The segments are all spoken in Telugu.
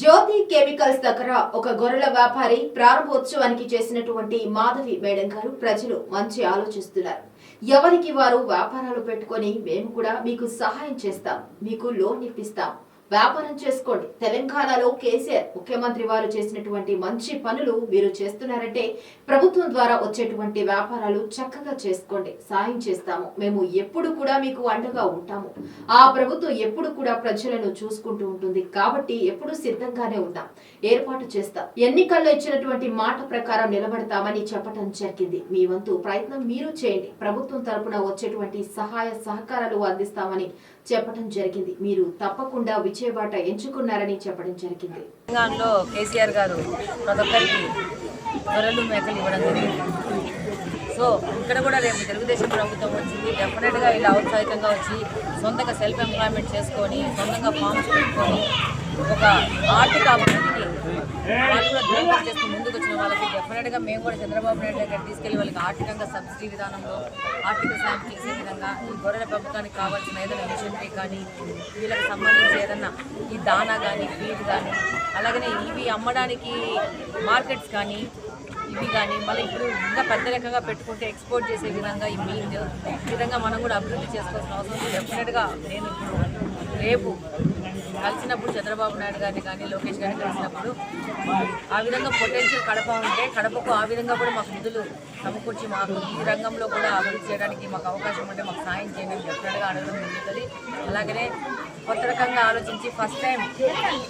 జ్యోతి కెమికల్స్ దగ్గర ఒక గొర్రెల వ్యాపారి ప్రారంభోత్సవానికి చేసినటువంటి మాధవి మేడం గారు ప్రజలు మంచి ఆలోచిస్తున్నారు. ఎవరికి వారు వ్యాపారాలు పెట్టుకొని మేము కూడా మీకు సహాయం చేస్తాం, మీకు లోన్ ఇప్పిస్తాం, వ్యాపారం చేసుకోండి. తెలంగాణలో కేసీఆర్ ముఖ్యమంత్రి వారు చేసినటువంటి మంచి పనులు మీరు చేస్తున్నారంటే ప్రభుత్వం ద్వారా వచ్చేటువంటి వ్యాపారాలు చక్కగా చేసుకోండి, సాయం చేస్తాము. మేము ఎప్పుడు కూడా మీకు అండగా ఉంటాము. ఆ ప్రభుత్వం ఎప్పుడు కూడా ప్రజలను చూసుకుంటూ ఉంటుంది కాబట్టి ఎప్పుడు సిద్ధంగానే ఉన్నాం, ఏర్పాటు చేస్తాం. ఎన్నికల్లో ఇచ్చినటువంటి మాట ప్రకారం నిలబడతామని చెప్పడం జరిగింది. మీ వంతు ప్రయత్నం మీరు చేయండి. ప్రభుత్వం తరపున వచ్చేటువంటి సహాయ సహకారాలు అందిస్తామని చెప్పడం జరిగింది. మీరు తప్పకుండా విజయబాట ఎంచుకున్నారని చెప్పడం జరిగింది. తెలంగాణలో కేసీఆర్ గారు ప్రతి ఒక్కరికి గొర్రెలు మేకలు ఇవ్వడం జరిగింది. సో ఇక్కడ కూడా రేపు తెలుగుదేశం ప్రభుత్వం వచ్చింది. డెఫినెట్గా ఇలా ఔత్సాహికంగా వచ్చి సొంతంగా సెల్ఫ్ ఎంప్లాయ్మెంట్ చేసుకొని సొంతంగా ఫార్మ్స్ పెట్టుకొని ఒక ఆర్థిక అభివృద్ధిని వాళ్ళు కూడా దూరం చేస్తూ ముందుకు వచ్చిన వాళ్ళకి డెఫినెట్గా మేము కూడా చంద్రబాబు నాయుడు దగ్గర తీసుకెళ్లి వాళ్ళకి ఆర్థికంగా సబ్సిడీ విధానంలో ఆర్థిక సాయం చేసే విధంగా ఈ గొర్రెల పెంపకానికి కావాల్సిన ఏదైనా మిషనరీ కానీ వీళ్ళకి సంబంధించి ఏదన్నా ఈ దానా కానీ ఫీడ్ కానీ అలాగనే ఇవి అమ్మడానికి మార్కెట్స్ కానీ ఇవి కానీ మళ్ళీ ఇప్పుడు ఇంకా పెద్ద రకంగా పెట్టుకుంటే ఎక్స్పోర్ట్ చేసే విధంగా ఈ మీట్ ఈ విధంగా మనం కూడా అభివృద్ధి చేసుకోవాల్సిన అవసరం ఉంది. డెఫినెట్గా నేను ఇప్పుడు రేపు కలిసినప్పుడు చంద్రబాబు నాయుడు గారిని కానీ లోకేష్ గారిని కలిసినప్పుడు ఆ విధంగా పొటెన్షియల్ కడప ఉంటే కడపకు ఆ విధంగా కూడా మాకు నిధులు సమకూర్చి మాకు ఈ రంగంలో కూడా అభివృద్ధి చేయడానికి మాకు అవకాశం ఉంటే మాకు సాయం చేయండి డెఫినెట్గా అడగడం జరుగుతుంది. అలాగనే కొత్త రకంగా ఆలోచించి ఫస్ట్ టైం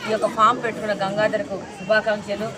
ఈ యొక్క ఫామ్ పెట్టుకున్న గంగాధర్కు శుభాకాంక్షలు.